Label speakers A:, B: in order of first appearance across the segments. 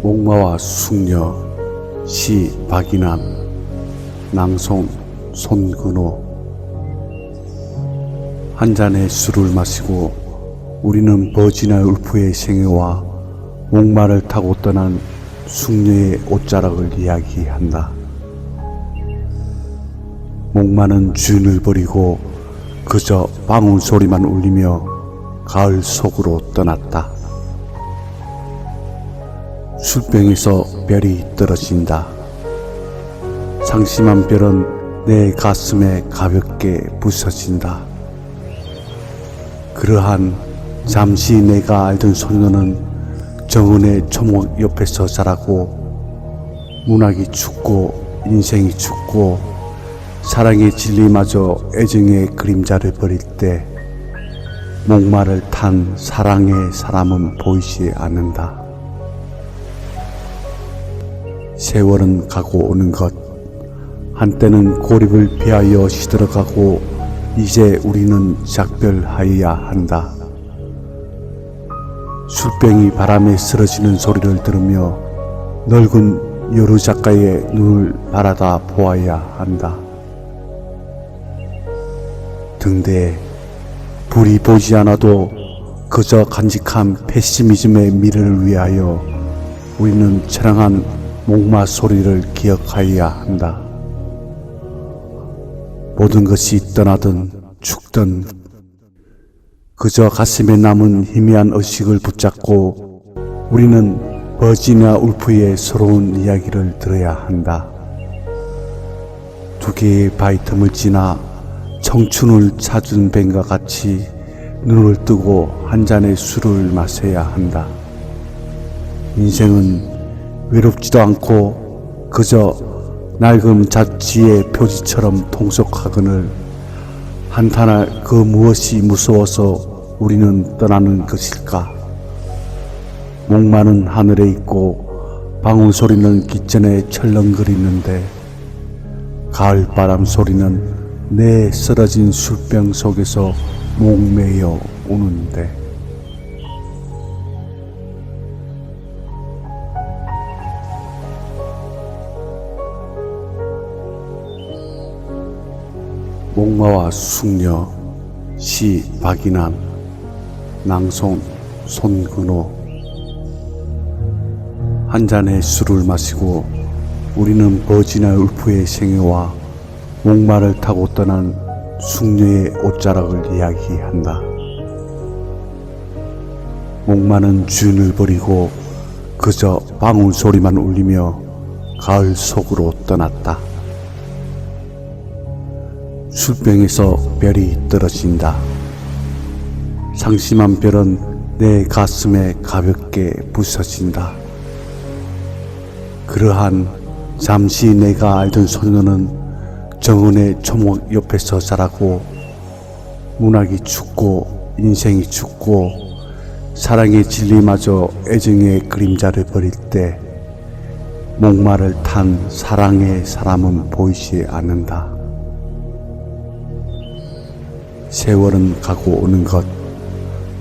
A: 목마와 숙녀 시 박인환 낭송 손근호. 한 잔의 술을 마시고 우리는 버지니아 울프의 생애와 목마를 타고 떠난 숙녀의 옷자락을 이야기한다. 목마는 주인을 버리고 그저 방울 소리만 울리며 가을 속으로 떠났다. 술병에서 별이 떨어진다. 상심한 별은 내 가슴에 가볍게 부서진다. 그러한 잠시 내가 알던 소녀는 정은의 초목 옆에서 자라고 문학이 춥고 인생이 춥고 사랑의 진리마저 애정의 그림자를 버릴 때 목마를 탄 사랑의 사람은 보이지 않는다. 세월은 가고 오는 것, 한때는 고립을 피하여 시들어가고 이제 우리는 작별하여야 한다. 술병이 바람에 쓰러지는 소리를 들으며 늙은 여루 작가의 눈을 바라다 보아야 한다. 등대에 불이 보이지 않아도 그저 간직한 페시미즘의 미래를 위하여 우리는 처량한 목마 소리를 기억하여야 한다. 모든 것이 떠나든 죽든 그저 가슴에 남은 희미한 의식을 붙잡고 우리는 버지니아 울프의 서러운 이야기를 들어야 한다. 두 개의 바위 틈을 지나 청춘을 찾은 뱀과 같이 눈을 뜨고 한 잔의 술을 마셔야 한다. 인생은 외롭지도 않고 그저 낡은 잡지의 표지처럼 통속하거늘 한탄할 그 무엇이 무서워서 우리는 떠나는 것일까? 목마는 하늘에 있고 방울 소리는 깃전에 철렁거리는데 가을 바람 소리는 내 쓰러진 술병 속에서 목매여 우는데. 목마와 숙녀 시 박인환 낭송 손근호. 한 잔의 술을 마시고 우리는 버지니아 울프의 생애와 목마를 타고 떠난 숙녀의 옷자락을 이야기한다. 목마는 주인을 버리고 그저 방울 소리만 울리며 가을 속으로 떠났다. 술병에서 별이 떨어진다. 상심한 별은 내 가슴에 가볍게 부서진다. 그러한 잠시 내가 알던 소녀는 정은의 초목 옆에서 자라고 문학이 춥고 인생이 춥고 사랑의 진리마저 애정의 그림자를 버릴 때 목마를 탄 사랑의 사람은 보이지 않는다. 세월은 가고 오는 것,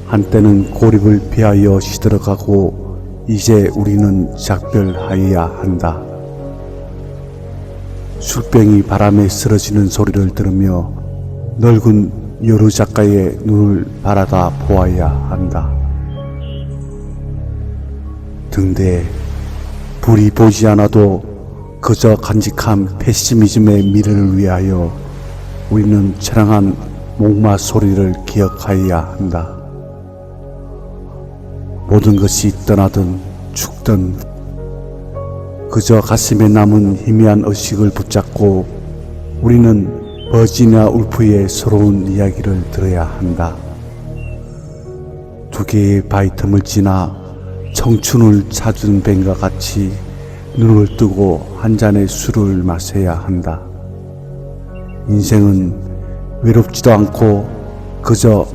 A: 한때는 고립을 피하여 시들어가고 이제 우리는 작별하여야 한다. 술병이 바람에 쓰러지는 소리를 들으며 늙은 여루 작가의 눈을 바라다 보아야 한다. 등대에 불이 보이지 않아도 그저 간직한 페시미즘의 미래를 위하여 우리는 처량한 목마 소리를 기억하여야 한다. 모든 것이 떠나든 죽든 그저 가슴에 남은 희미한 의식을 붙잡고 우리는 버지니아 울프의 서러운 이야기를 들어야 한다. 두 개의 바위 틈을 지나 청춘을 찾은 뱀과 같이 눈을 뜨고 한 잔의 술을 마셔야 한다. 인생은 외롭지도 않고 그저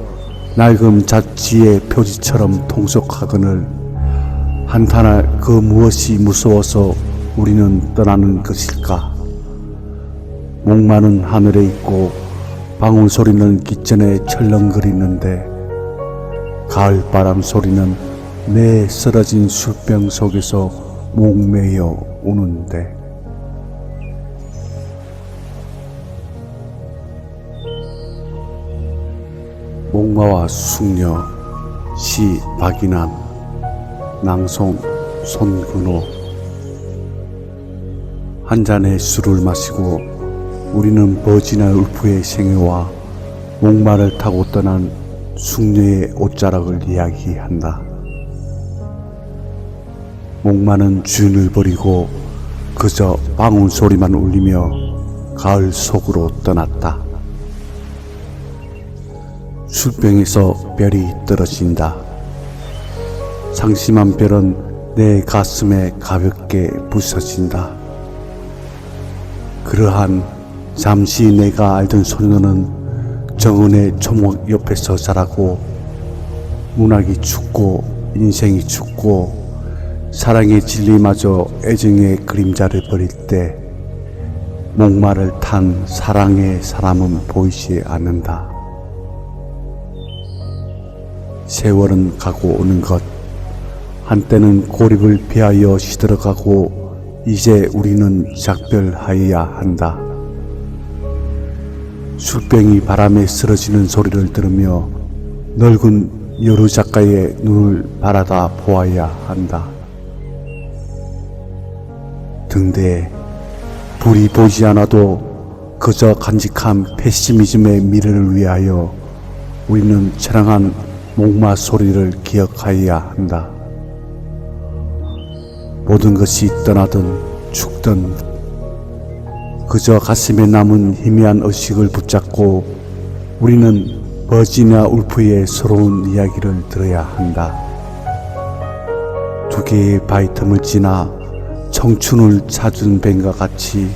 A: 낡은 잡지의 표지처럼 통속하거늘 한탄할 그 무엇이 무서워서 우리는 떠나는 것일까? 목마는 하늘에 있고 방울 소리는 깃전에 철렁거리는데 가을 바람 소리는 내 쓰러진 술병 속에서 목매여 우는데 목마와 숙녀 시 박인환 낭송 손근호. 한 잔의 술을 마시고 우리는 버지나 울프의 생애와 목마를 타고 떠난 숙녀의 옷자락을 이야기한다. 목마는 주인을 버리고 그저 방울 소리만 울리며 가을 속으로 떠났다. 술병에서 별이 떨어진다. 상심한 별은 내 가슴에 가볍게 부서진다. 그러한 잠시 내가 알던 소녀는 정은의 초목 옆에서 자라고 문학이 죽고 인생이 죽고 사랑의 진리마저 애정의 그림자를 버릴 때 목마를 탄 사랑의 사람은 보이지 않는다. 세월은 가고 오는 것, 한때는 고립을 피하여 시들어가고 이제 우리는 작별하여야 한다. 술병이 바람에 쓰러지는 소리를 들으며 늙은 여루 작가의 눈을 바라다 보아야 한다. 등대에 불이 보이지 않아도 그저 간직한 페시미즘의 미래를 위하여 우리는 처량한 목마 소리를 기억하여야 한다. 모든 것이 떠나든 죽든 그저 가슴에 남은 희미한 의식을 붙잡고 우리는 버지니아 울프의 서러운 이야기를 들어야 한다. 두 개의 바위 틈을 지나 청춘을 찾은 뱀과 같이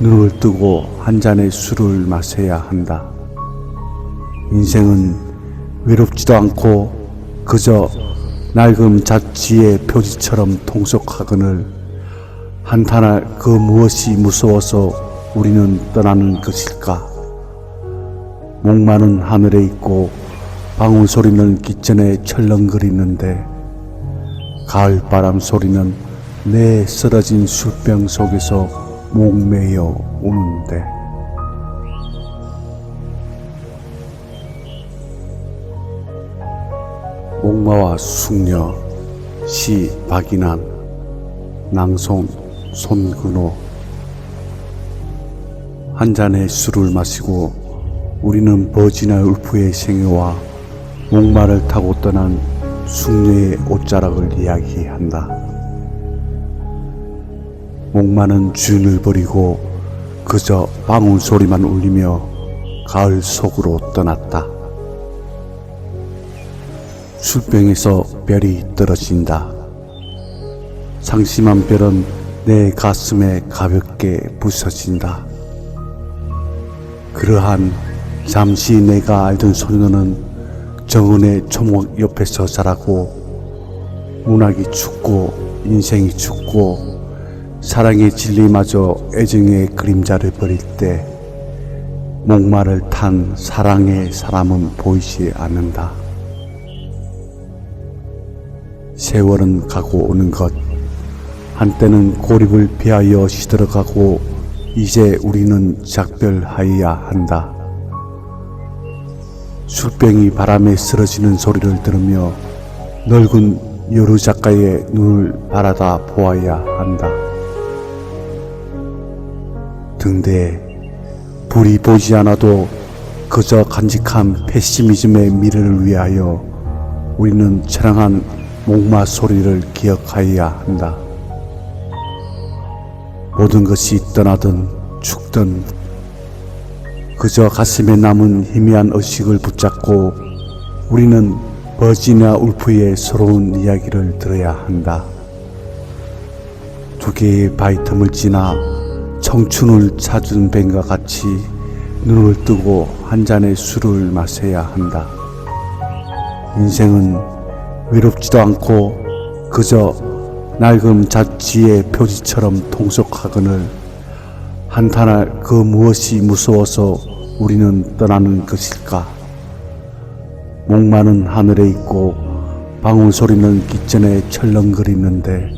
A: 눈을 뜨고 한 잔의 술을 마셔야 한다. 인생은 외롭지도 않고 그저 낡은 잡지의 표지처럼 통속하거늘 한탄할 그 무엇이 무서워서 우리는 떠나는 것일까? 목마른 하늘에 있고 방울 소리는 기천에 철렁거리는데 가을 바람 소리는 내 쓰러진 술병 속에서 목매여 우는데 목마와 숙녀 시 박인환 낭송 손근호. 한 잔의 술을 마시고 우리는 버지니아 울프의 생애와 목마를 타고 떠난 숙녀의 옷자락을 이야기한다. 목마는 주인을 버리고 그저 방울 소리만 울리며 가을 속으로 떠났다. 술병에서 별이 떨어진다. 상심한 별은 내 가슴에 가볍게 부서진다. 그러한 잠시 내가 알던 소녀는 정은의 초목 옆에서 자라고 문학이 죽고 인생이 죽고 사랑의 진리마저 애정의 그림자를 버릴 때 목마를 탄 사랑의 사람은 보이지 않는다. 세월은 가고 오는 것, 한때는 고립을 피하여 시들어가고 이제 우리는 작별하여야 한다. 술병이 바람에 쓰러지는 소리를 들으며 늙은 여루 작가의 눈을 바라다 보아야 한다. 등대에 불이 보이지 않아도 그저 간직한 페시미즘의 미래를 위하여 우리는 처량한 목마 소리를 기억하여야 한다. 모든 것이 떠나든 죽든 그저 가슴에 남은 희미한 의식을 붙잡고 우리는 버지니아 울프의 서러운 이야기를 들어야 한다. 두 개의 바위 틈을 지나 청춘을 찾은 뱀과 같이 눈을 뜨고 한 잔의 술을 마셔야 한다. 인생은 외롭지도 않고 그저 낡은 잡지의 표지처럼 통속하거늘 한탄할 그 무엇이 무서워서 우리는 떠나는 것일까? 목마른 하늘에 있고 방울 소리는 기천에 철렁거리는데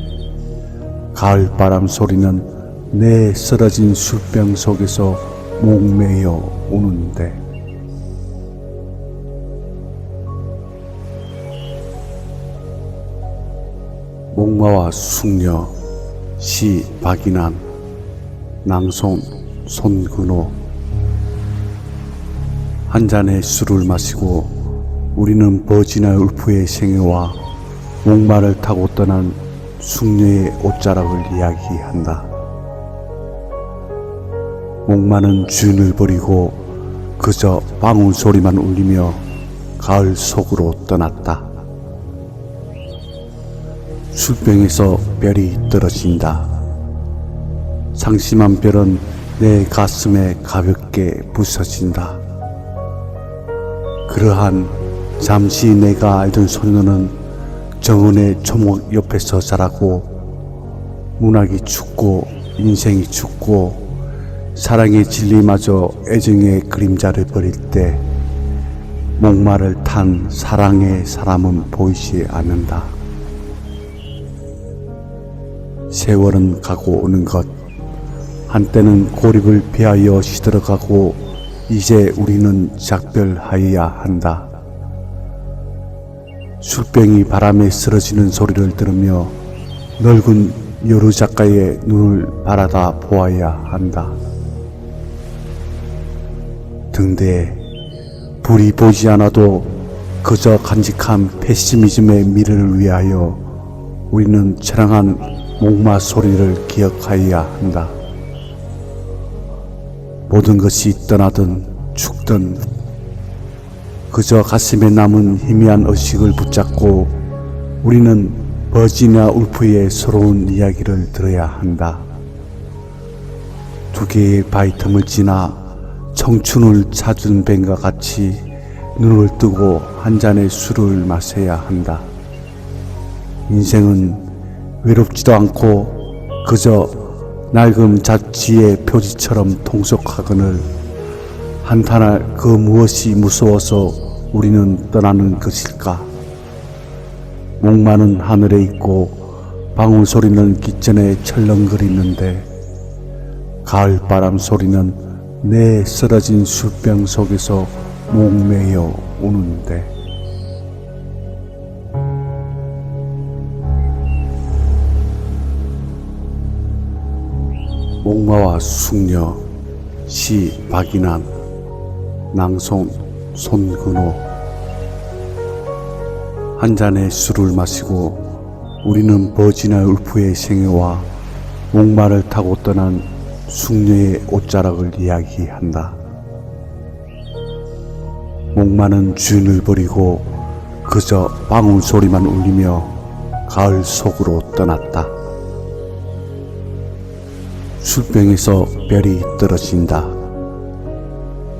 A: 가을바람 소리는 내 쓰러진 술병 속에서 목매여 우는데 목마와 숙녀 시 박인환 낭송 손근호. 한 잔의 술을 마시고 우리는 버지나 울프의 생애와 목마를 타고 떠난 숙녀의 옷자락을 이야기한다. 목마는 주인을 버리고 그저 방울 소리만 울리며 가을 속으로 떠났다. 술병에서 별이 떨어진다. 상심한 별은 내 가슴에 가볍게 부서진다. 그러한 잠시 내가 알던 소녀는 정은의 초목 옆에서 자라고 문학이 춥고 인생이 춥고 사랑의 진리마저 애정의 그림자를 버릴 때 목마를 탄 사랑의 사람은 보이지 않는다. 세월은 가고 오는 것, 한때는 고립을 피하여 시들어가고 이제 우리는 작별하여야 한다. 술병이 바람에 쓰러지는 소리를 들으며 늙은 여루 작가의 눈을 바라다 보아야 한다. 등대에 불이 보이지 않아도 그저 간직한 페시미즘의 미래를 위하여 우리는 처량한 목마 소리를 기억하여야 한다. 모든 것이 떠나든 죽든 그저 가슴에 남은 희미한 의식을 붙잡고 우리는 버지니아 울프의 서러운 이야기를 들어야 한다. 두 개의 바위 틈을 지나 청춘을 찾은 뱀과 같이 눈을 뜨고 한 잔의 술을 마셔야 한다. 인생은 외롭지도 않고 그저 낡은 잡지의 표지처럼 통속하거늘 한탄할 그 무엇이 무서워서 우리는 떠나는 것일까? 목마는 하늘에 있고 방울 소리는 기천에 철렁거리는데 가을바람 소리는 내 쓰러진 술병 속에서 목매여 우는데 목마와 숙녀 시 박인환 낭송 손근호. 한 잔의 술을 마시고 우리는 버지니아 울프의 생애와 목마를 타고 떠난 숙녀의 옷자락을 이야기한다. 목마는 주인을 버리고 그저 방울 소리만 울리며 가을 속으로 떠났다. 술병에서 별이 떨어진다.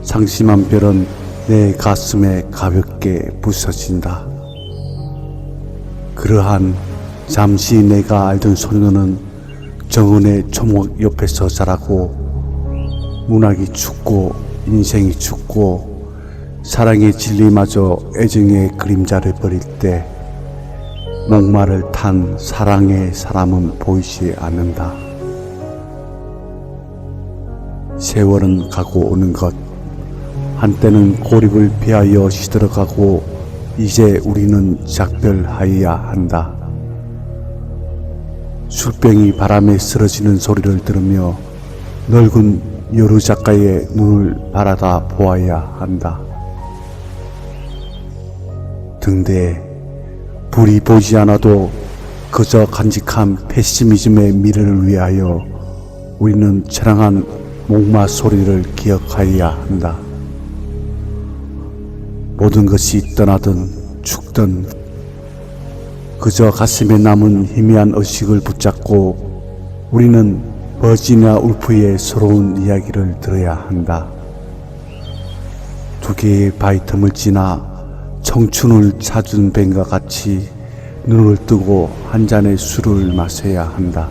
A: 상심한 별은 내 가슴에 가볍게 부서진다. 그러한 잠시 내가 알던 소녀는 정은의 초목 옆에서 자라고 문학이 춥고 인생이 춥고 사랑의 진리마저 애정의 그림자를 버릴 때 목마를 탄 사랑의 사람은 보이지 않는다. 세월은 가고 오는 것, 한때는 고립을 피하여 시들어가고 이제 우리는 작별하여야 한다. 술병이 바람에 쓰러지는 소리를 들으며 늙은 여루 작가의 눈을 바라다 보아야 한다. 등대에 불이 보이지 않아도 그저 간직한 페시미즘의 미래를 위하여 우리는 처량한 목마 소리를 기억하여야 한다. 모든 것이 떠나든 죽든 그저 가슴에 남은 희미한 의식을 붙잡고 우리는 버지니아 울프의 서러운 이야기를 들어야 한다. 두 개의 바위 틈을 지나 청춘을 찾은 뱀과 같이 눈을 뜨고 한 잔의 술을 마셔야 한다.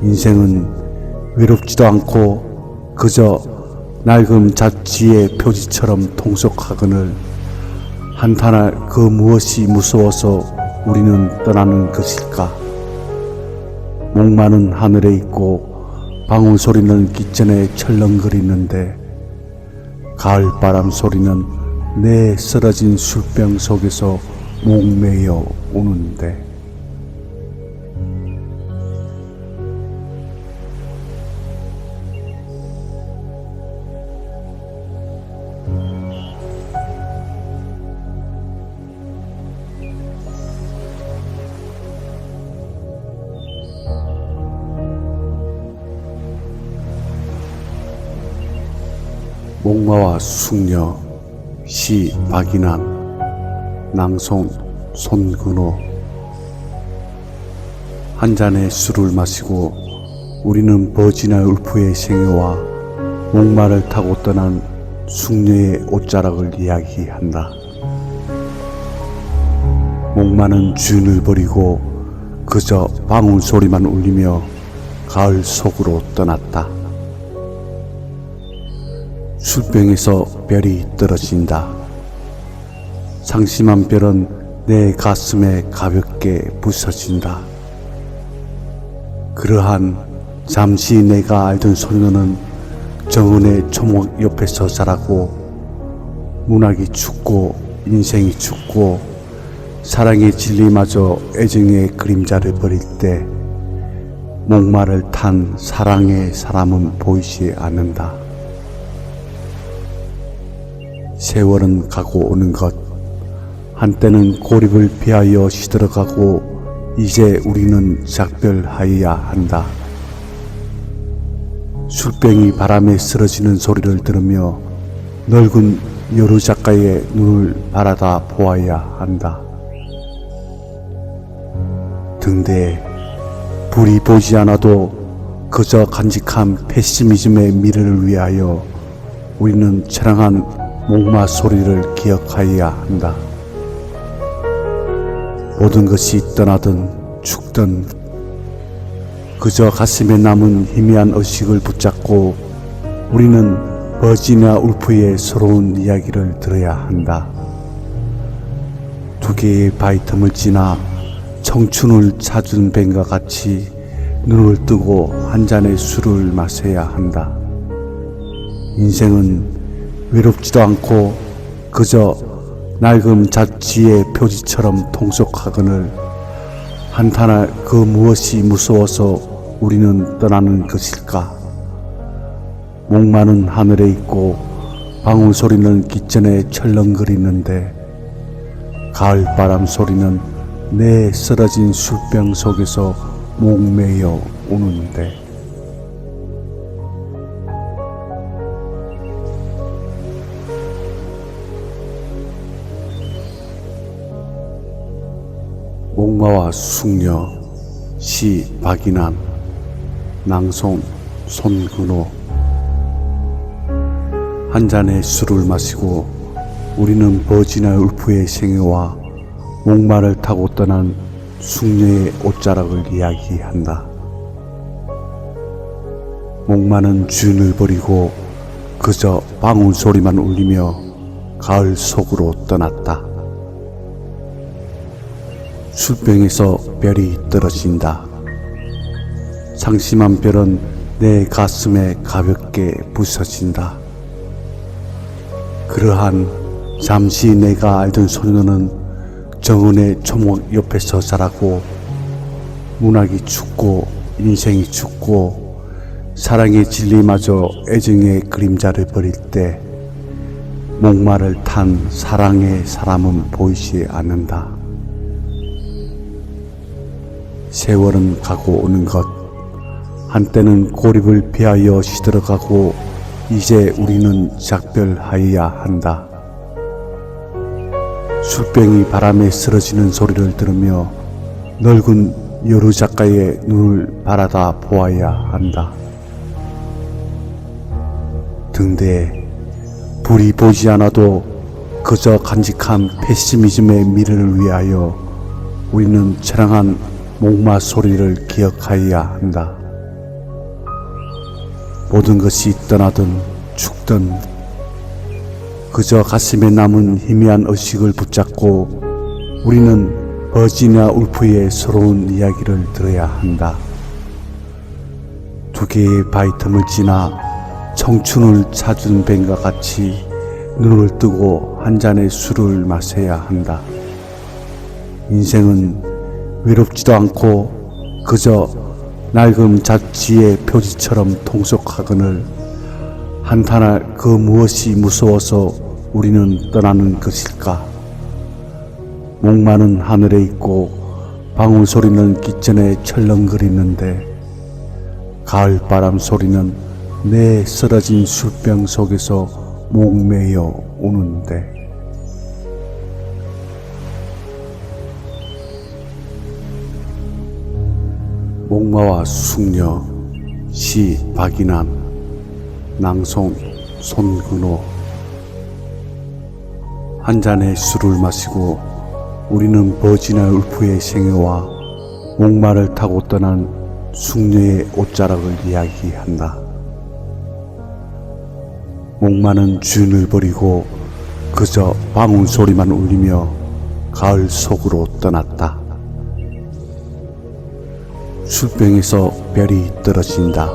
A: 인생은 외롭지도 않고 그저 낡은 잡지의 표지처럼 통속하거늘 한탄할 그 무엇이 무서워서 우리는 떠나는 것일까? 목 마른 하늘에 있고 방울 소리는 기전에 철렁거리는데 가을바람 소리는 내 쓰러진 술병 속에서 목매여 우는데 목마와 숙녀 시 박인환 낭송 손근호. 한 잔의 술을 마시고 우리는 버지나 울프의 생애와 목마를 타고 떠난 숙녀의 옷자락을 이야기한다. 목마는 주인을 버리고 그저 방울 소리만 울리며 가을 속으로 떠났다. 술병에서 별이 떨어진다. 상심한 별은 내 가슴에 가볍게 부서진다. 그러한 잠시 내가 알던 소녀는 정은의 초목 옆에서 자라고 문학이 죽고 인생이 죽고 사랑의 진리마저 애정의 그림자를 버릴 때 목마를 탄 사랑의 사람은 보이지 않는다. 세월은 가고 오는 것, 한때는 고립을 피하여 시들어가고 이제 우리는 작별하여야 한다. 술병이 바람에 쓰러지는 소리를 들으며 늙은 여루 작가의 눈을 바라다 보아야 한다. 등대에 불이 보이지 않아도 그저 간직한 페시미즘의 미래를 위하여 우리는 처량한 목마 소리를 기억하여야 한다. 모든 것이 떠나든 죽든 그저 가슴에 남은 희미한 의식을 붙잡고 우리는 버지니아 울프의 서러운 이야기를 들어야 한다. 두 개의 바위 틈을 지나 청춘을 찾은 뱀과 같이 눈을 뜨고 한 잔의 술을 마셔야 한다. 인생은 외롭지도 않고 그저 낡은 잡지의 표지처럼 통속하거늘 한탄할 그 무엇이 무서워서 우리는 떠나는 것일까? 목마른 하늘에 있고 방울 소리는 기전에 철렁거리는데 가을바람 소리는 내 쓰러진 술병 속에서 목매여 우는데 목마와 숙녀 시 박인환 낭송 손근호. 한 잔의 술을 마시고 우리는 버지나 울프의 생애와 목마를 타고 떠난 숙녀의 옷자락을 이야기한다. 목마는 주인을 버리고 그저 방울 소리만 울리며 가을 속으로 떠났다. 술병에서 별이 떨어진다. 상심한 별은 내 가슴에 가볍게 부서진다. 그러한 잠시 내가 알던 소녀는 정은의 초목 옆에서 자라고 문학이 죽고 인생이 죽고 사랑의 진리마저 애정의 그림자를 버릴 때 목마를 탄 사랑의 사람은 보이지 않는다. 세월은 가고 오는 것, 한때는 고립을 피하여 시들어가고 이제 우리는 작별하여야 한다. 술병이 바람에 쓰러지는 소리를 들으며 늙은 여루 작가의 눈을 바라다 보아야 한다. 등대에 불이 보이지 않아도 그저 간직한 페시미즘의 미래를 위하여 우리는 처량한 목마 소리를 기억하여야 한다. 모든 것이 떠나든 죽든 그저 가슴에 남은 희미한 의식을 붙잡고 우리는 버지니아 울프의 서러운 이야기를 들어야 한다. 두 개의 바위 틈을 지나 청춘을 찾은 뱀과 같이 눈을 뜨고 한 잔의 술을 마셔야 한다. 인생은 외롭지도 않고 그저 낡은 잡지의 표지처럼 통속하거늘 한탄할 그 무엇이 무서워서 우리는 떠나는 것일까? 목마른 하늘에 있고 방울 소리는 깃전에 철렁거리는데 가을바람 소리는 내 쓰러진 술병 속에서 목매여 우는데 목마와 숙녀 시 박인환 낭송 손근호 한 잔의 술을 마시고 우리는 버지나 울프의 생애와 목마를 타고 떠난 숙녀의 옷자락을 이야기한다. 목마는 주인을 버리고 그저 방울 소리만 울리며 가을 속으로 떠났다. 술병에서 별이 떨어진다.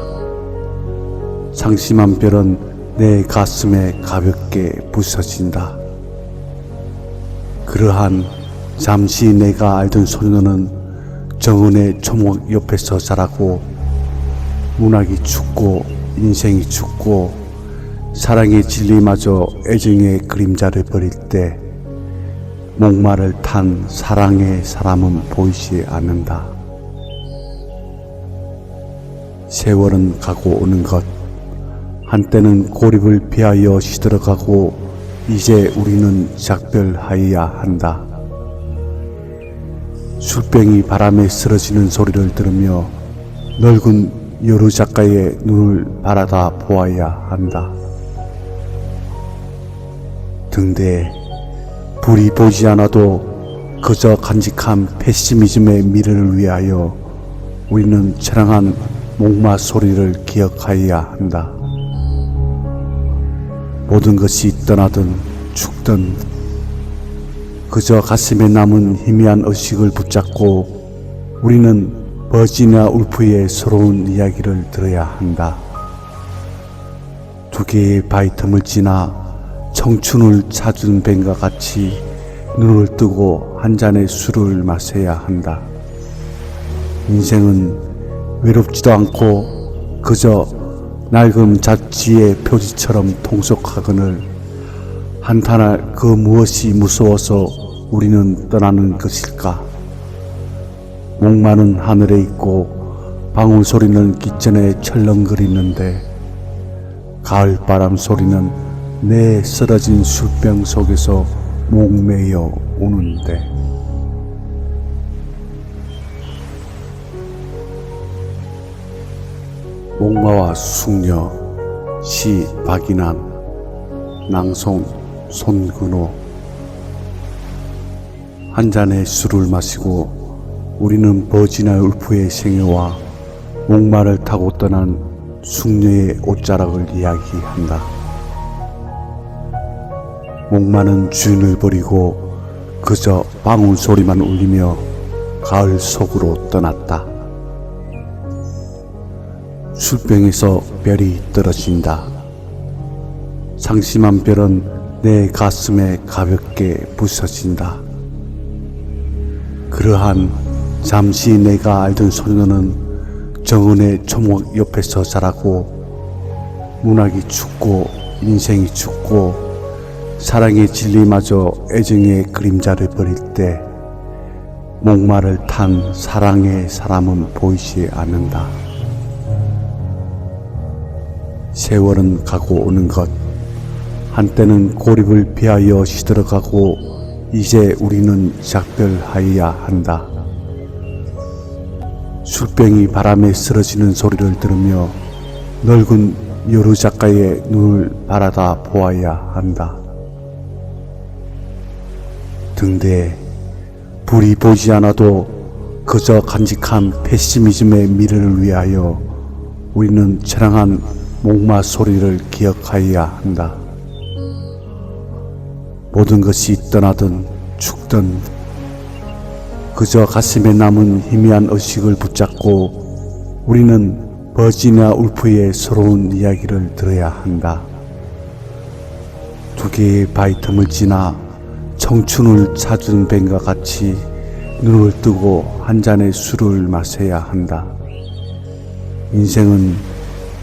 A: 상심한 별은 내 가슴에 가볍게 부서진다. 그러한 잠시 내가 알던 소녀는 정은의 초목 옆에서 자라고 문학이 죽고 인생이 죽고 사랑의 진리마저 애정의 그림자를 버릴 때 목마를 탄 사랑의 사람은 보이지 않는다. 세월은 가고 오는 것, 한때는 고립을 피하여 시들어가고 이제 우리는 작별하여야 한다. 술병이 바람에 쓰러지는 소리를 들으며 늙은 여루 작가의 눈을 바라다 보아야 한다. 등대에 불이 보지 않아도 그저 간직한 페시미즘의 미래를 위하여 우리는 처량한 목마 소리를 기억하여야 한다. 모든 것이 떠나든 죽든 그저 가슴에 남은 희미한 의식을 붙잡고 우리는 버지니아 울프의 서러운 이야기를 들어야 한다. 두 개의 바위 틈을 지나 청춘을 찾은 뱀과 같이 눈을 뜨고 한 잔의 술을 마셔야 한다. 인생은 외롭지도 않고 그저 낡은 잡지의 표지처럼 통속하거늘 한탄할 그 무엇이 무서워서 우리는 떠나는 것일까? 목마른 하늘에 있고 방울 소리는 깃전에 철렁거리는데 가을바람 소리는 내 쓰러진 술병 속에서 목매여 우는데 목마와 숙녀 시 박인환 낭송 손근호 한 잔의 술을 마시고 우리는 버지니아 울프의 생애와 목마를 타고 떠난 숙녀의 옷자락을 이야기한다. 목마는 주인을 버리고 그저 방울 소리만 울리며 가을 속으로 떠났다. 술병에서 별이 떨어진다. 상심한 별은 내 가슴에 가볍게 부서진다. 그러한 잠시 내가 알던 소녀는 정은의 초목 옆에서 자라고 문학이 죽고 인생이 죽고 사랑의 진리마저 애정의 그림자를 버릴 때 목마를 탄 사랑의 사람은 보이지 않는다. 세월은 가고 오는 것, 한때는 고립을 피하여 시들어가고 이제 우리는 작별하여야 한다. 술병이 바람에 쓰러지는 소리를 들으며 늙은 여루 작가의 눈을 바라다 보아야 한다. 등대에 불이 보이지 않아도 그저 간직한 페시미즘의 미래를 위하여 우리는 처량한 목마 소리를 기억하여야 한다. 모든 것이 떠나든 죽든 그저 가슴에 남은 희미한 의식을 붙잡고 우리는 버지니아 울프의 서러운 이야기를 들어야 한다. 두 개의 바위 틈을 지나 청춘을 찾은 뱀과 같이 눈을 뜨고 한 잔의 술을 마셔야 한다. 인생은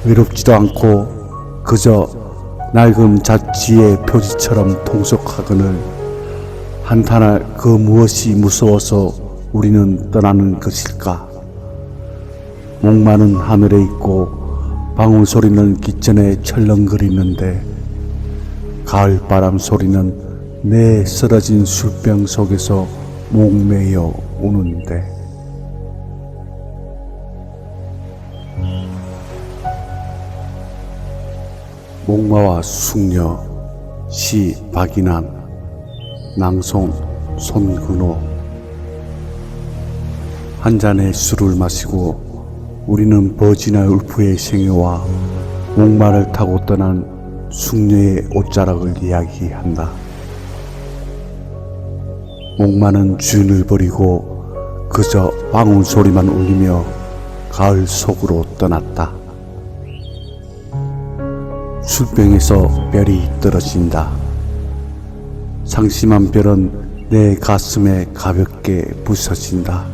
A: 외롭지도 않고 그저 낡은 잡지의 표지처럼 통속하거늘 한탄할 그 무엇이 무서워서 우리는 떠나는 것일까? 목마른 하늘에 있고 방울 소리는 깃전에 철렁거리는데 가을 바람 소리는 내 쓰러진 술병 속에서 목매여 우는데 목마와 숙녀 시 박인환 낭송 손근호 한 잔의 술을 마시고 우리는 버지니아 울프의 생애와 목마를 타고 떠난 숙녀의 옷자락을 이야기한다. 목마는 주인을 버리고 그저 방울 소리만 울리며 가을 속으로 떠났다. 술병에서 별이 떨어진다. 상심한 별은 내 가슴에 가볍게 부서진다.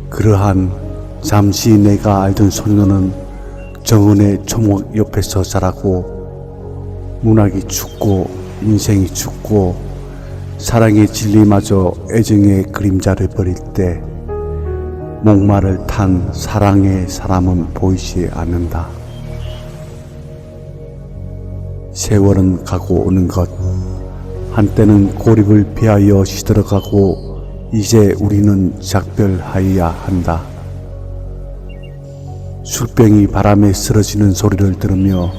A: 그러한 잠시 내가 알던 소녀는 정은의 초목 옆에서 자라고 문학이 죽고 인생이 죽고 사랑의 진리마저 애정의 그림자를 버릴 때 목마를 탄 사랑의 사람은 보이지 않는다. 세월은 가고 오는 것, 한때는 고립을 피하여 시들어가고 이제 우리는 작별하여야 한다. 술병이 바람에 쓰러지는 소리를 들으며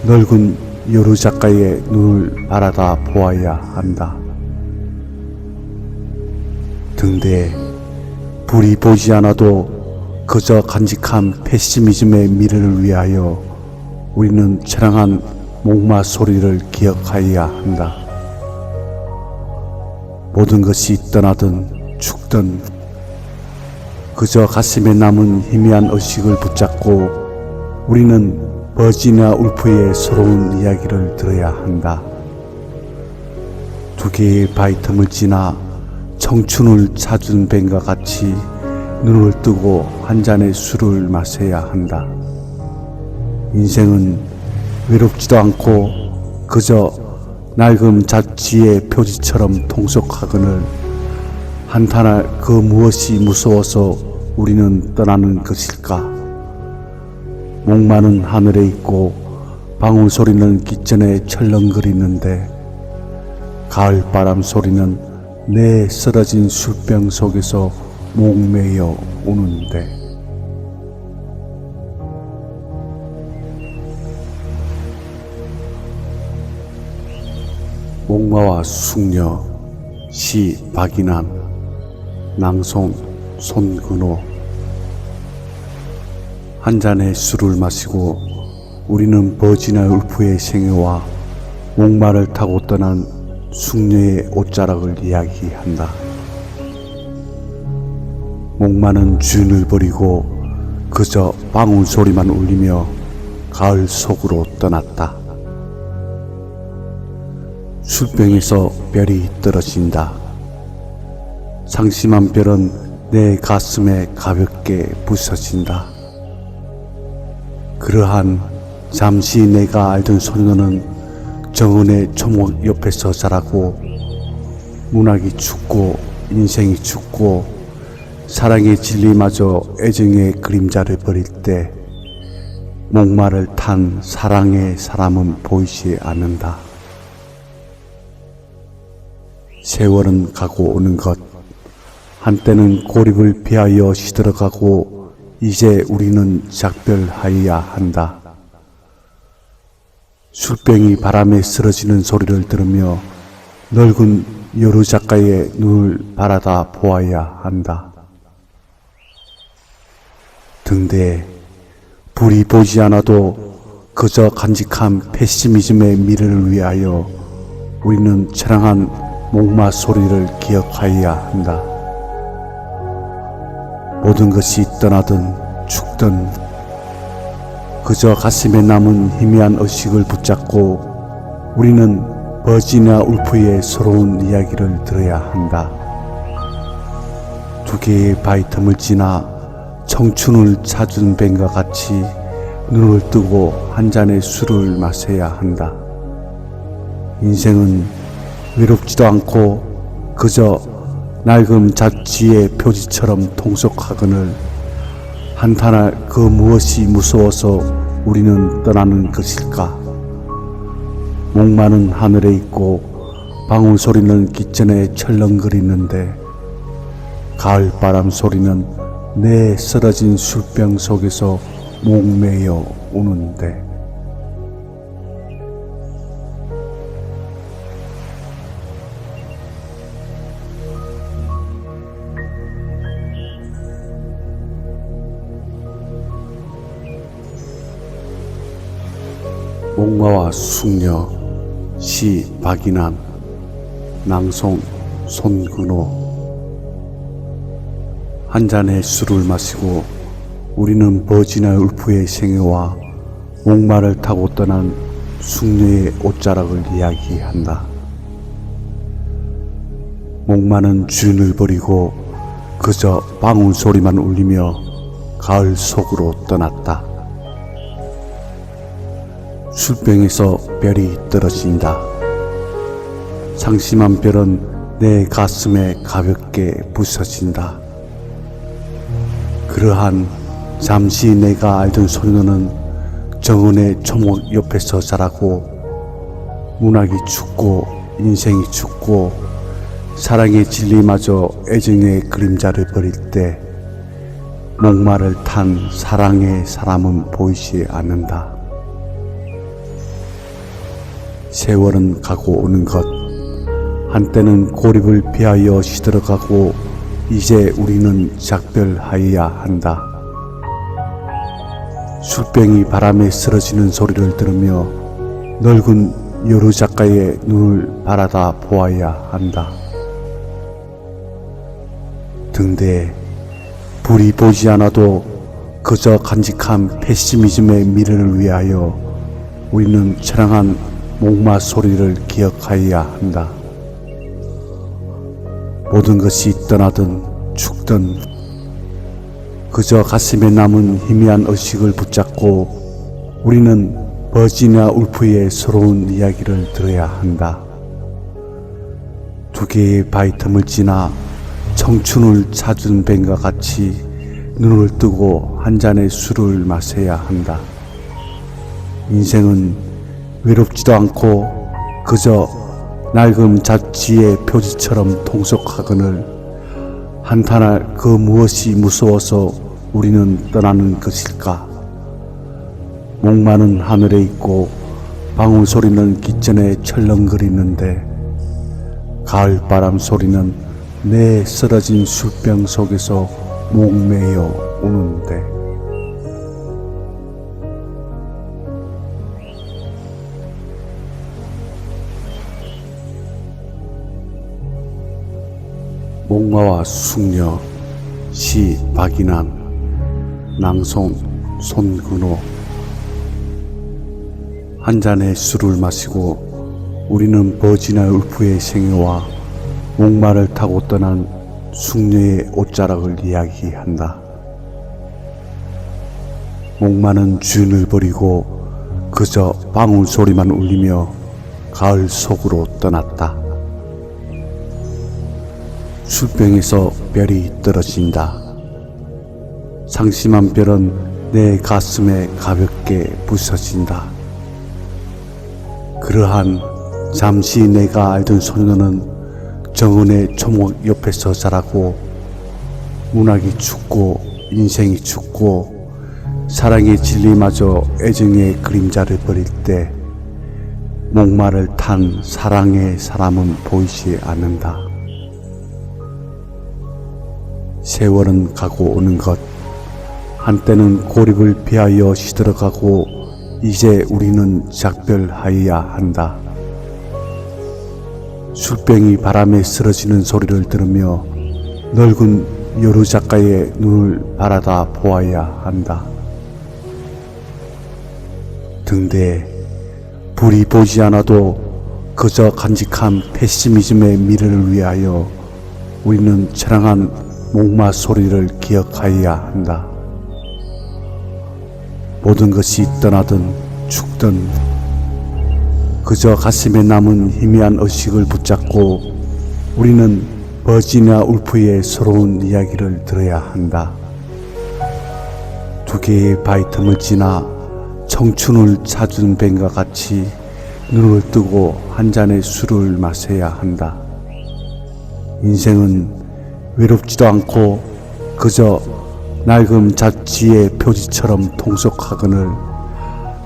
A: 늙은 여루 작가의 눈을 바라다 보아야 한다. 등대에 불이 보이지 않아도 그저 간직한 페시미즘의 미래를 위하여 우리는 처량한 목마 소리를 기억하여야 한다. 모든 것이 떠나든 죽든 그저 가슴에 남은 희미한 의식을 붙잡고 우리는 버지니아 울프의 서러운 이야기를 들어야 한다. 두 개의 바위 틈을 지나 청춘을 찾은 뱀과 같이 눈을 뜨고 한 잔의 술을 마셔야 한다. 인생은 외롭지도 않고 그저 낡은 잡지의 표지처럼 통속하거늘 한탄할 그 무엇이 무서워서 우리는 떠나는 것일까? 목마른 하늘에 있고 방울 소리는 깃전에 철렁거리는데 가을 바람 소리는 내 쓰러진 술병 속에서 목매여 우는데 목마와 숙녀 시 박인환 낭송 손근호 한 잔의 술을 마시고 우리는 버지니아 울프의 생애와 목마를 타고 떠난 숙녀의 옷자락을 이야기한다. 목마는 주인을 버리고 그저 방울 소리만 울리며 가을 속으로 떠났다. 술병에서 별이 떨어진다. 상심한 별은 내 가슴에 가볍게 부서진다. 그러한 잠시 내가 알던 소녀는 정은의 초목 옆에서 자라고 문학이 죽고 인생이 죽고 사랑의 진리마저 애정의 그림자를 버릴 때 목마를 탄 사랑의 사람은 보이지 않는다. 세월은 가고 오는 것, 한때는 고립을 피하여 시들어가고 이제 우리는 작별하여야 한다. 술병이 바람에 쓰러지는 소리를 들으며 늙은 여루 작가의 눈을 바라다 보아야 한다. 등대에 불이 보이지 않아도 그저 간직한 페시미즘의 미래를 위하여 우리는 처량한 목마 소리를 기억하여야 한다. 모든 것이 떠나든 죽든 그저 가슴에 남은 희미한 의식을 붙잡고 우리는 버지니아 울프의 서러운 이야기를 들어야 한다. 두 개의 바위 틈을 지나 청춘을 찾은 뱀과 같이 눈을 뜨고 한 잔의 술을 마셔야 한다. 인생은 외롭지도 않고 그저 낡은 잡지의 표지처럼 통속하거늘 한탄할 그 무엇이 무서워서 우리는 떠나는 것일까? 목마른 하늘에 있고 방울 소리는 기천에 철렁거리는데 가을 바람 소리는 내 쓰러진 술병 속에서 목매여 우는데 목마와 숙녀 시 박인환 낭송 손근호 한 잔의 술을 마시고 우리는 버지니아 울프의 생애와 목마를 타고 떠난 숙녀의 옷자락을 이야기한다. 목마는 주인을 버리고 그저 방울 소리만 울리며 가을 속으로 떠났다. 술병에서 별이 떨어진다. 상심한 별은 내 가슴에 가볍게 부서진다. 그러한 잠시 내가 알던 소녀는 정원의 초목 옆에서 자라고 문학이 죽고 인생이 죽고 사랑의 진리마저 애정의 그림자를 버릴 때 목마를 탄 사랑의 사람은 보이지 않는다. 세월은 가고 오는 것, 한때는 고립을 피하여 시들어가고 이제 우리는 작별하여야 한다. 술병이 바람에 쓰러지는 소리를 들으며 늙은 여루 작가의 눈을 바라다 보아야 한다. 등대에 불이 보이지 않아도 그저 간직한 페시미즘의 미래를 위하여 우리는 처량한 목마 소리를 기억하여야 한다. 모든 것이 떠나든 죽든 그저 가슴에 남은 희미한 의식을 붙잡고 우리는 버지니아 울프의 서러운 이야기를 들어야 한다. 두 개의 바위 틈을 지나 청춘을 찾은 뱀과 같이 눈을 뜨고 한 잔의 술을 마셔야 한다. 인생은 외롭지도 않고 그저 낡은 잡지의 표지처럼 통속하거늘 한탄할 그 무엇이 무서워서 우리는 떠나는 것일까? 목마른 하늘에 있고 방울 소리는 기천에 철렁거리는데 가을 바람 소리는 내 쓰러진 술병 속에서 목매여 우는데 목마와 숙녀 시 박인환 낭송 손근호 한 잔의 술을 마시고 우리는 버지니아 울프의 생애와 목마를 타고 떠난 숙녀의 옷자락을 이야기한다. 목마는 주인을 버리고 그저 방울 소리만 울리며 가을 속으로 떠났다. 술병에서 별이 떨어진다. 상심한 별은 내 가슴에 가볍게 부서진다. 그러한 잠시 내가 알던 소녀는 정원의 초목 옆에서 자라고 문학이 죽고 인생이 죽고 사랑의 진리마저 애정의 그림자를 버릴 때 목마를 탄 사랑의 사람은 보이지 않는다. 세월은 가고 오는 것, 한때는 고립을 피하여 시들어가고 이제 우리는 작별하여야 한다. 술병이 바람에 쓰러지는 소리를 들으며 늙은 여러 작가의 눈을 바라다 보아야 한다. 등대에 불이 보이지 않아도 그저 간직한 페시미즘의 미래를 위하여 우리는 처량한 목마 소리를 기억하여야 한다. 모든 것이 떠나든 죽든 그저 가슴에 남은 희미한 의식을 붙잡고 우리는 버지니아 울프의 서러운 이야기를 들어야 한다. 두 개의 바위 틈을 지나 청춘을 찾은 뱀과 같이 눈을 뜨고 한 잔의 술을 마셔야 한다. 인생은 외롭지도 않고 그저 낡은 잡지의 표지처럼 통속하거늘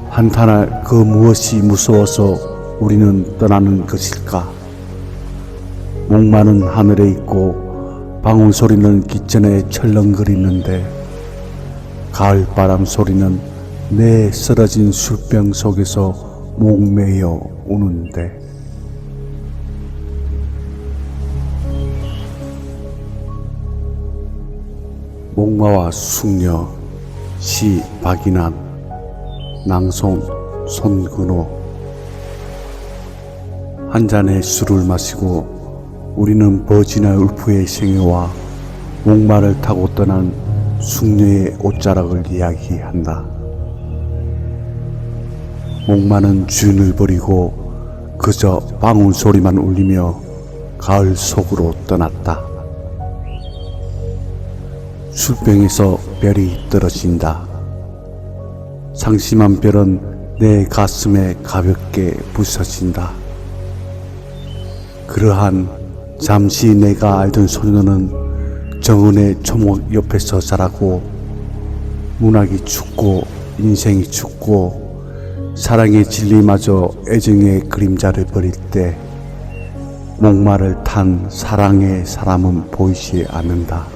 A: 한탄할 그 무엇이 무서워서 우리는 떠나는 것일까? 목마른 하늘에 있고 방울 소리는 기천에 철렁거리는데 가을 바람 소리는 내 쓰러진 술병 속에서 목매여 우는데 목마와 숙녀 시 박인환 낭송 손근호 한 잔의 술을 마시고 우리는 버지니아 울프의 생애와 목마를 타고 떠난 숙녀의 옷자락을 이야기한다. 목마는 주인을 버리고 그저 방울 소리만 울리며 가을 속으로 떠났다. 술병에서 별이 떨어진다. 상심한 별은 내 가슴에 가볍게 부서진다. 그러한 잠시 내가 알던 소녀는 정은의 초목 옆에서 자라고 문학이 죽고 인생이 죽고 사랑의 진리마저 애정의 그림자를 버릴 때 목마를 탄 사랑의 사람은 보이지 않는다.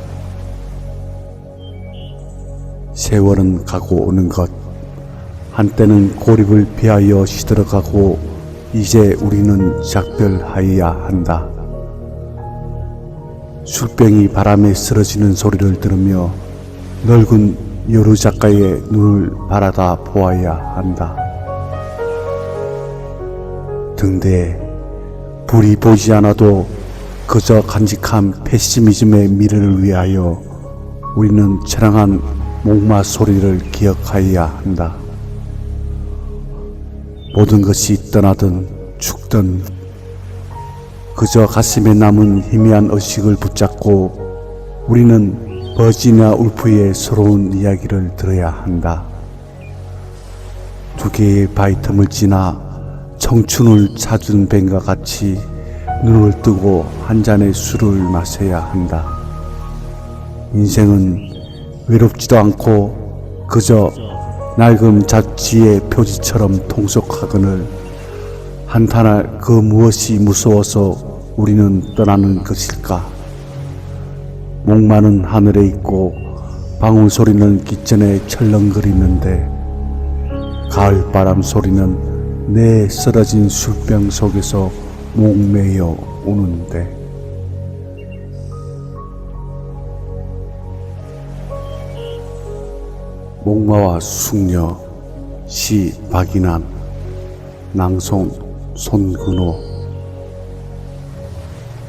A: 세월은 가고 오는 것, 한때는 고립을 피하여 시들어가고 이제 우리는 작별하여야 한다. 술병이 바람에 쓰러지는 소리를 들으며 늙은 여루 작가의 눈을 바라다 보아야 한다. 등대에 불이 보이지 않아도 그저 간직한 페시미즘의 미래를 위하여 우리는 처량한 목마 소리를 기억하여야 한다. 모든 것이 떠나든 죽든 그저 가슴에 남은 희미한 의식을 붙잡고 우리는 버지니아 울프의 서러운 이야기를 들어야 한다. 두 개의 바위 틈을 지나 청춘을 찾은 뱀과 같이 눈을 뜨고 한 잔의 술을 마셔야 한다. 인생은 외롭지도 않고 그저 낡은 잡지의 표지처럼 통속하거늘 한탄할 그 무엇이 무서워서 우리는 떠나는 것일까? 목마른 하늘에 있고 방울 소리는 기천에 철렁거리는데 가을 바람 소리는 내 쓰러진 술병 속에서 목매여 우는데 목마와 숙녀 시 박인환 낭송 손근호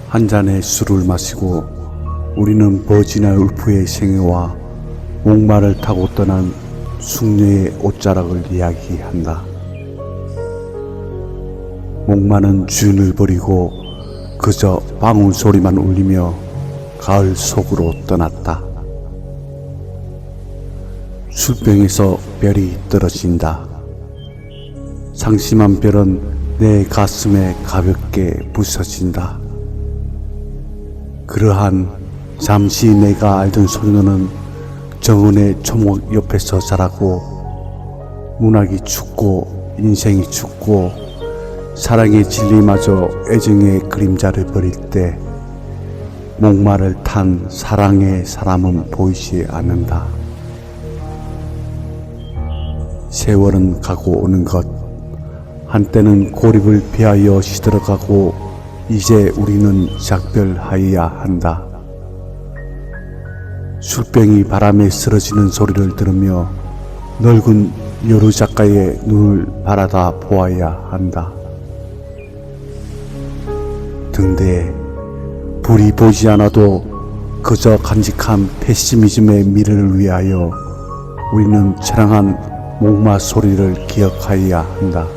A: 한 잔의 술을 마시고 우리는 버지니아 울프의 생애와 목마를 타고 떠난 숙녀의 옷자락을 이야기한다. 목마는 주인을 버리고 그저 방울 소리만 울리며 가을 속으로 떠났다. 술병에서 별이 떨어진다. 상심한 별은 내 가슴에 가볍게 부서진다. 그러한 잠시 내가 알던 소녀는 정은의 초목 옆에서 자라고 문학이 죽고 인생이 죽고 사랑의 진리마저 애정의 그림자를 버릴 때 목마를 탄 사랑의 사람은 보이지 않는다. 세월은 가고 오는 것, 한때는 고립을 피하여 시들어가고 이제 우리는 작별하여야 한다. 술병이 바람에 쓰러지는 소리를 들으며 늙은 여루 작가의 눈을 바라다 보아야 한다. 등대에 불이 보이지 않아도 그저 간직한 페시미즘의 미래를 위하여 우리는 처량한 목마 소리를 기억하여야 한다.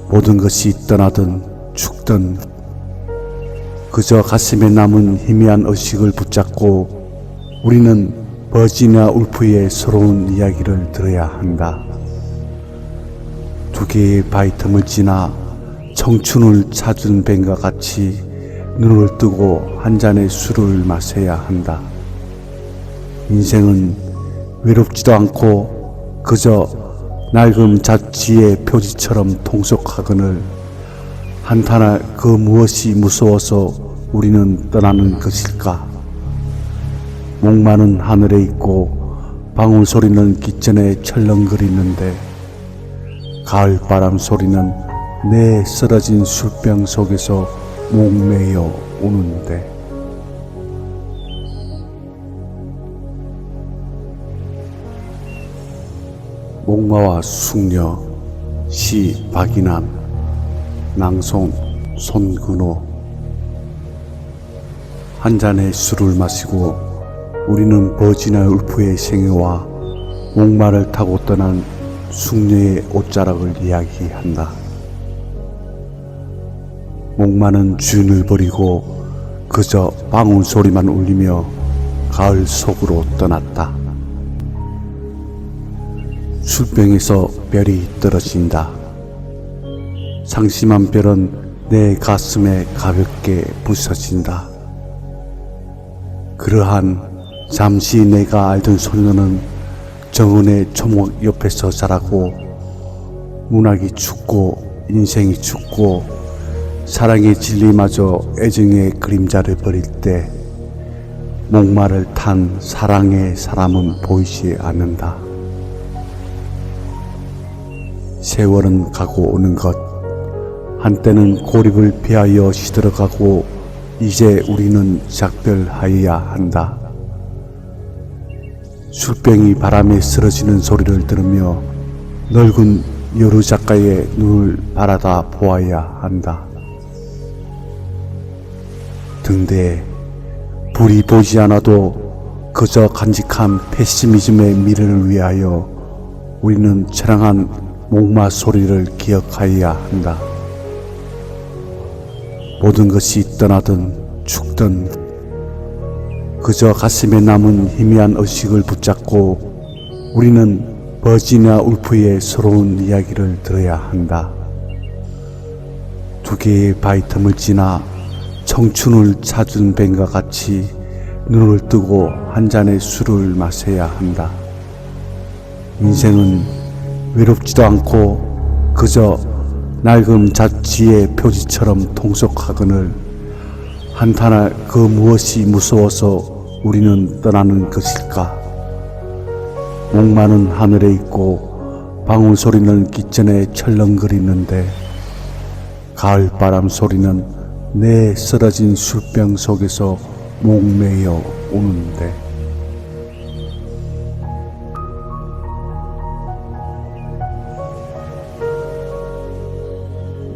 A: 모든 것이 떠나든 죽든 그저 가슴에 남은 희미한 의식을 붙잡고 우리는 버지니아 울프의 서러운 이야기를 들어야 한다. 두 개의 바위 틈을 지나 청춘을 찾은 뱀과 같이 눈을 뜨고 한 잔의 술을 마셔야 한다. 인생은 외롭지도 않고 그저 낡은 잡지의 표지처럼 통속하거늘 한탄할 그 무엇이 무서워서 우리는 떠나는 것일까? 목마른 하늘에 있고 방울 소리는 기천에 철렁거리는데 가을 바람 소리는 내 쓰러진 술병 속에서 목매여 우는데 목마와 숙녀 시 박인환 낭송 손근호 한 잔의 술을 마시고 우리는 버지니아 울프의 생애와 목마를 타고 떠난 숙녀의 옷자락을 이야기한다. 목마는 주인을 버리고 그저 방울 소리만 울리며 가을 속으로 떠났다. 술병에서 별이 떨어진다. 상심한 별은 내 가슴에 가볍게 부서진다. 그러한 잠시 내가 알던 소녀는 정은의 초목 옆에서 자라고 문학이 죽고 인생이 죽고 사랑의 진리마저 애정의 그림자를 버릴 때 목마를 탄 사랑의 사람은 보이지 않는다. 세월은 가고 오는 것, 한때는 고립을 피하여 시들어가고 이제 우리는 작별하여야 한다. 술병이 바람에 쓰러지는 소리를 들으며 늙은 여루 작가의 눈을 바라다 보아야 한다. 등대에 불이 보이지 않아도 그저 간직한 페시미즘의 미래를 위하여 우리는 처량한 목마 소리를 기억하여야 한다. 모든 것이 떠나든 죽든 그저 가슴에 남은 희미한 의식을 붙잡고 우리는 버지니아 울프의 서러운 이야기를 들어야 한다. 두 개의 바위 틈을 지나 청춘을 찾은 뱀과 같이 눈을 뜨고 한 잔의 술을 마셔야 한다. 인생은 외롭지도 않고 그저 낡은 잡지의 표지처럼 통속하거늘 한탄할 그 무엇이 무서워서 우리는 떠나는 것일까? 목마른 하늘에 있고 방울 소리는 기천에 철렁거리는데 가을 바람 소리는 내 쓰러진 술병 속에서 목매여 우는데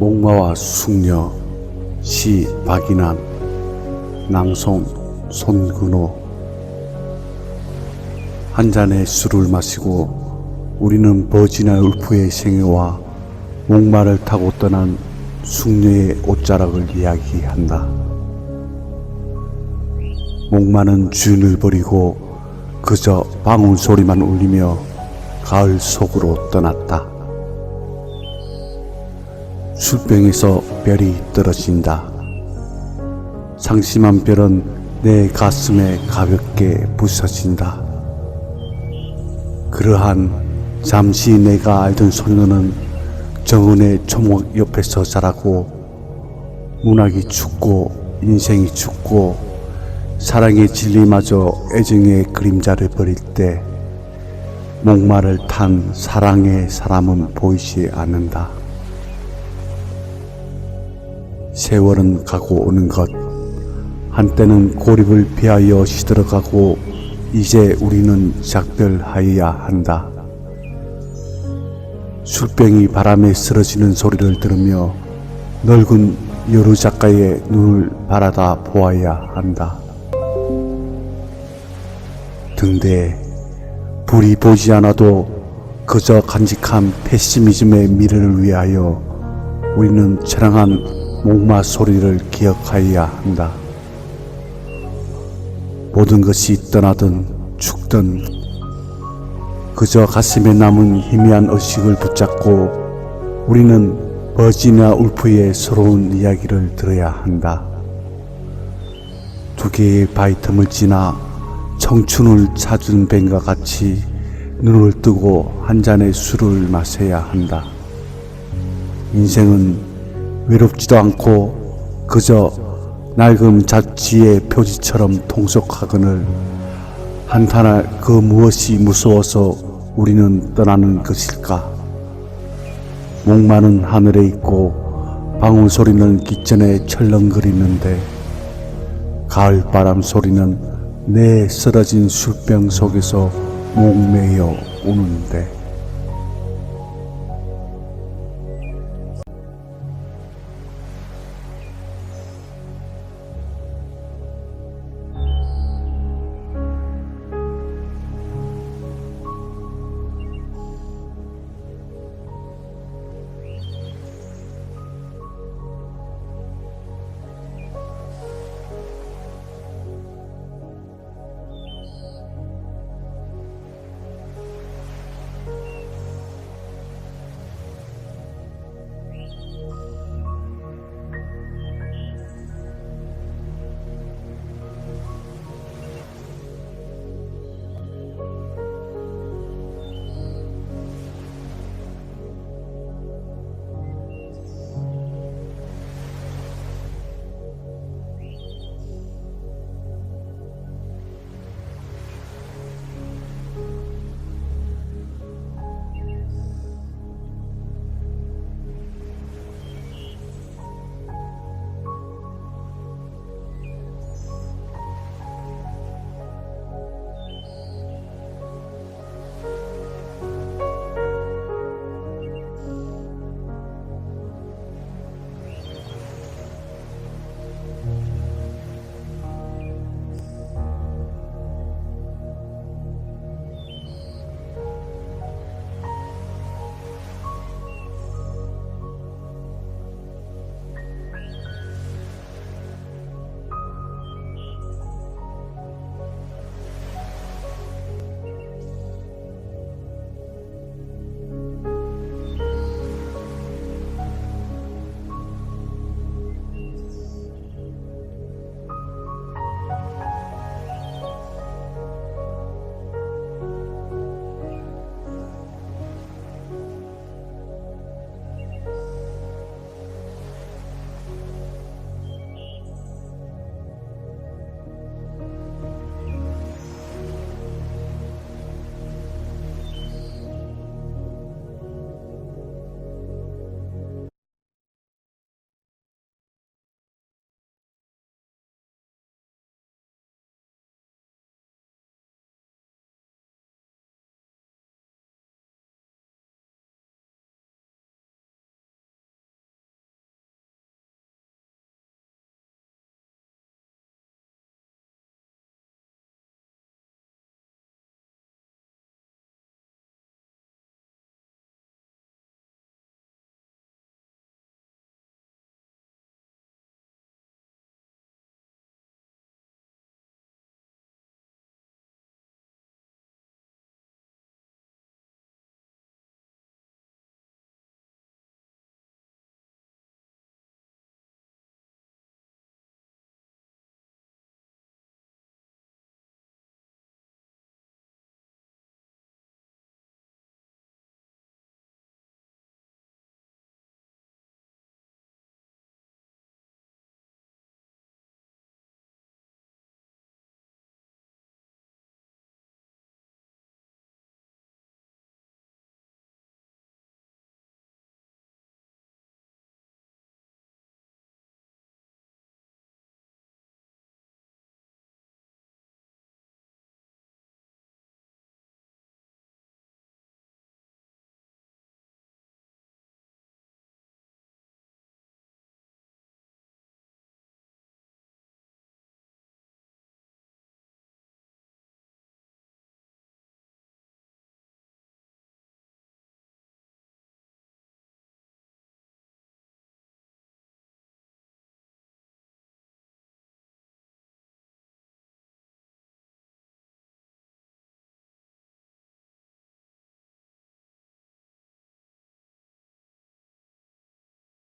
A: 목마와 숙녀 시 박인환 낭송 손근호 한 잔의 술을 마시고 우리는 버지니아 울프의 생애와 목마를 타고 떠난 숙녀의 옷자락을 이야기한다. 목마는 주인을 버리고 그저 방울 소리만 울리며 가을 속으로 떠났다. 술병에서 별이 떨어진다. 상심한 별은 내 가슴에 가볍게 부서진다. 그러한 잠시 내가 알던 소녀는 정은의 초목 옆에서 자라고 문학이 죽고 인생이 죽고 사랑의 진리마저 애정의 그림자를 버릴 때 목마를 탄 사랑의 사람은 보이지 않는다. 세월은 가고 오는 것, 한때는 고립을 피하여 시들어가고 이제 우리는 작별하여야 한다. 술병이 바람에 쓰러지는 소리를 들으며 늙은 여루 작가의 눈을 바라다 보아야 한다. 등대에 불이 보이지 않아도 그저 간직한 페시미즘의 미래를 위하여 우리는 처량한 목마 소리를 기억하여야 한다. 모든 것이 떠나든 죽든 그저 가슴에 남은 희미한 의식을 붙잡고 우리는 버지니아 울프의 서러운 이야기를 들어야 한다. 두 개의 바위 틈을 지나 청춘을 찾은 뱀과 같이 눈을 뜨고 한 잔의 술을 마셔야 한다. 인생은 외롭지도 않고 그저 낡은 잡지의 표지처럼 통속하거늘 한탄할 그 무엇이 무서워서 우리는 떠나는 것일까? 목마른 하늘에 있고 방울 소리는 기천에 철렁거리는데 가을 바람 소리는 내 쓰러진 술병 속에서 목매여 우는데